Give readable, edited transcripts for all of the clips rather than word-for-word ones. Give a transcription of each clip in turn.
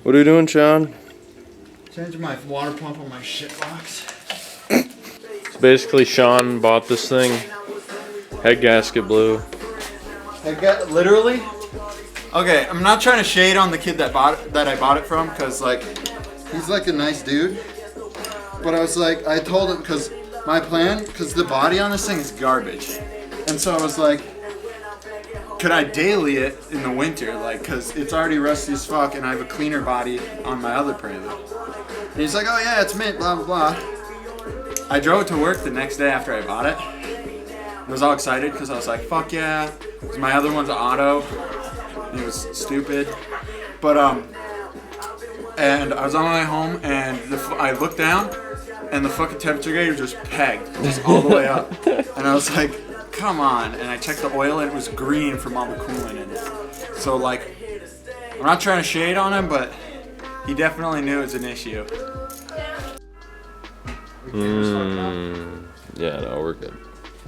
What are you doing, Sean? Changing my water pump on my shit box. So basically, Sean bought this thing. Head gasket blew. Literally? Okay, I'm not trying to shade on the kid that I bought it from, cause like he's like a nice dude. But I was like, I told him because my plan, because the body on this thing is garbage, and so I was like, could I daily it in the winter, like, cause it's already rusty as fuck, and I have a cleaner body on my other Prelude. And he's like, oh yeah, it's mint, blah blah blah. I drove it to work the next day after I bought it. I was all excited because I was like, fuck yeah. Cause my other one's auto. And it was stupid. But, and I was on my way home and I looked down and the fucking temperature gauge was just pegged, just all the way up. And I was like, come on. And I checked the oil and it was green from all the coolant in it. So, like, I'm not trying to shade on him, but he definitely knew it was an issue. Yeah, no, we're good.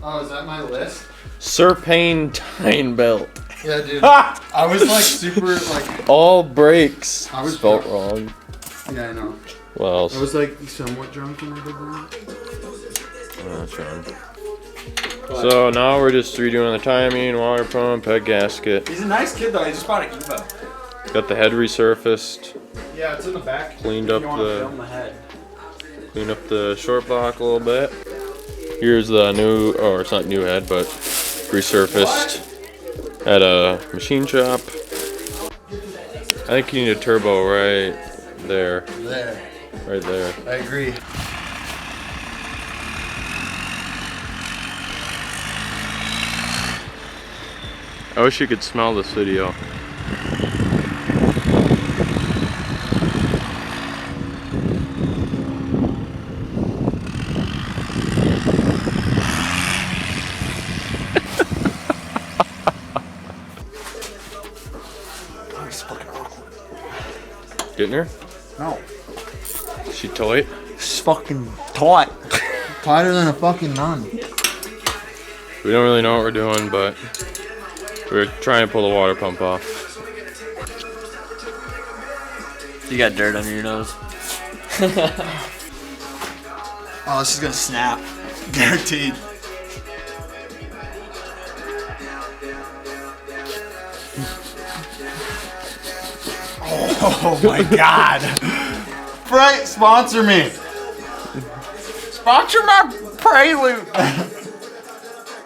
Oh, is that my list? Serpentine belt. Yeah, dude. I was like super like. All brakes. I was spelt wrong. Yeah, I know. What else? I was like somewhat drunk when I did that. Oh, Sean. So now we're just redoing the timing, water pump, head gasket. He's a nice kid though. I just bought an Evo. Got the head resurfaced. Yeah, it's in the back. Cleaned up Cleaned up the short block a little bit. Here's the new, or it's not new head, but resurfaced at a machine shop. I think you need a turbo right there. There. Right there. I agree. I wish you could smell this video. Getting her? No. She tight? It's fucking taut. Tighter than a fucking nun. We don't really know what we're doing, but we're trying to pull the water pump off. You got dirt under your nose. Oh, this is gonna snap. Guaranteed. Oh my god. Right, sponsor me. Sponsor my Prelude.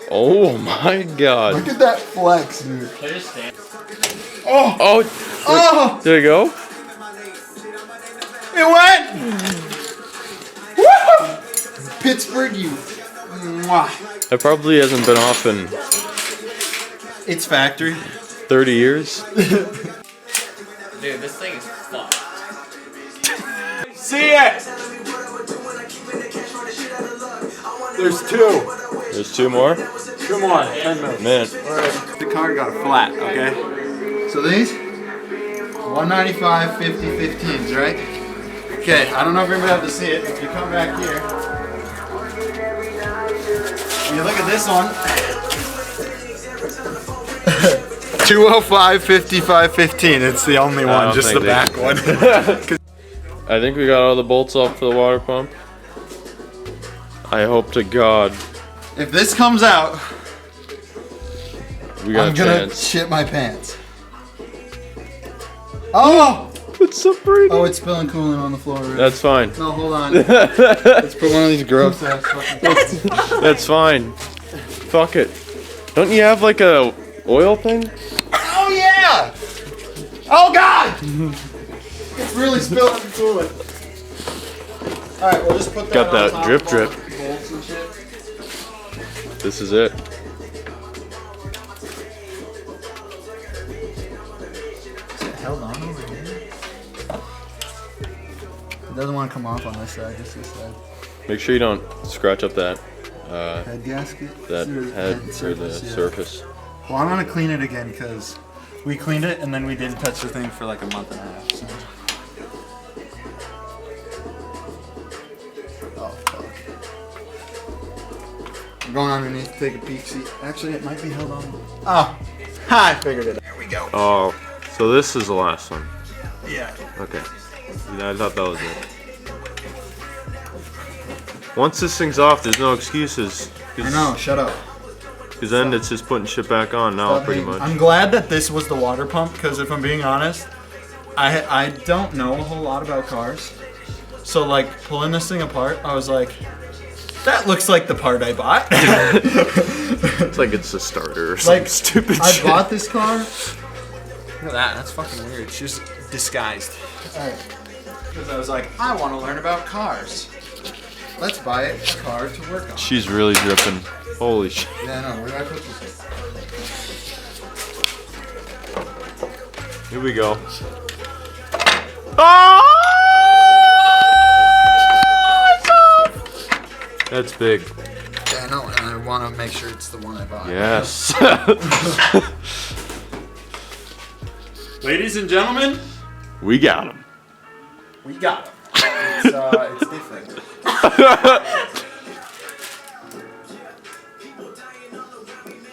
Oh my god. Look at that flex, dude. Oh! Oh! Did it go? It went! Woo! Pittsburgh, you. Mwah. It probably hasn't been off in It's factory. 30 years. Dude, this thing is fucked. See it! There's two. There's two more? 2 more. 10 minutes. Man. Alright. The car got a flat, okay? So these? 195, 50, 15s, right? Okay, I don't know if you're gonna be able to see it. If you come back here, and you look at this one. 205, 55, 15. It's the only one, just the back one. I think we got all the bolts off for the water pump. I hope to God If this comes out, we got I'm a gonna chance. shit my pants. Oh! It's separating. Oh, it's spilling coolant on the floor. Right? That's fine. No, hold on. Let's put one of these gross ass fucking. That's fine. Fuck it. Don't you have like a oil thing? Oh yeah! Oh god! It's really spilling coolant. All right, we'll just put that. Got on that top drip of all drip. the bolts and shit. This is it. Is it held on over here? It doesn't want to come off on this side, just this side. Make sure you don't scratch up that Head gasket? that head or the surface, yeah. surface. Well, I'm gonna clean it again because we cleaned it and then we didn't touch the thing for like a month and a half. So. Oh fuck! I'm going underneath to take a peek. See, actually, it might be held on. Oh, I figured it out. There we go. Oh, so this is the last one. Yeah. Okay. Yeah, I thought that was it. Once this thing's off, there's no excuses. I know, shut up. Because then it's just putting shit back on now, pretty much. I'm glad that this was the water pump, because if I'm being honest, I don't know a whole lot about cars. So like pulling this thing apart, I was like, that looks like the part I bought. It's like it's a starter or some Like, stupid I shit. bought this car. Look at that. That's fucking weird. It's just disguised. Because I was like, I want to learn about cars. Let's buy a car to work on. She's really dripping. Holy shit. Yeah, no, where did I put this? Here we go. Oh! That's big. Yeah, no, and I want to make sure it's the one I bought. Yes. Ladies and gentlemen, We got him. we got them. It's different.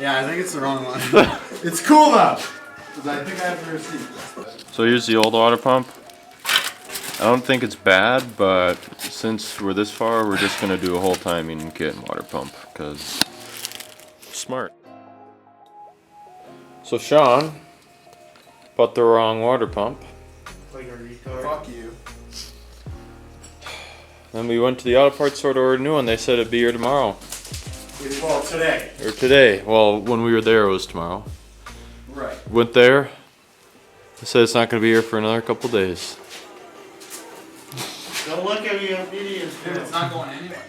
Yeah, I think it's the wrong one. It's cool though, because I think I have the receipt. So here's the old water pump. I don't think it's bad, but since we're this far, we're just gonna do a whole timing kit and water pump, because smart. So Sean bought the wrong water pump. Fuck you. Then we went to the auto parts store to order a new one. They said it'd be here tomorrow. Well, today. Or today. Well, when we were there, it was tomorrow. Right. Went there. They said it's not gonna be here for another couple days. Don't look at me, I'm idiots. Dude, it's not going anywhere.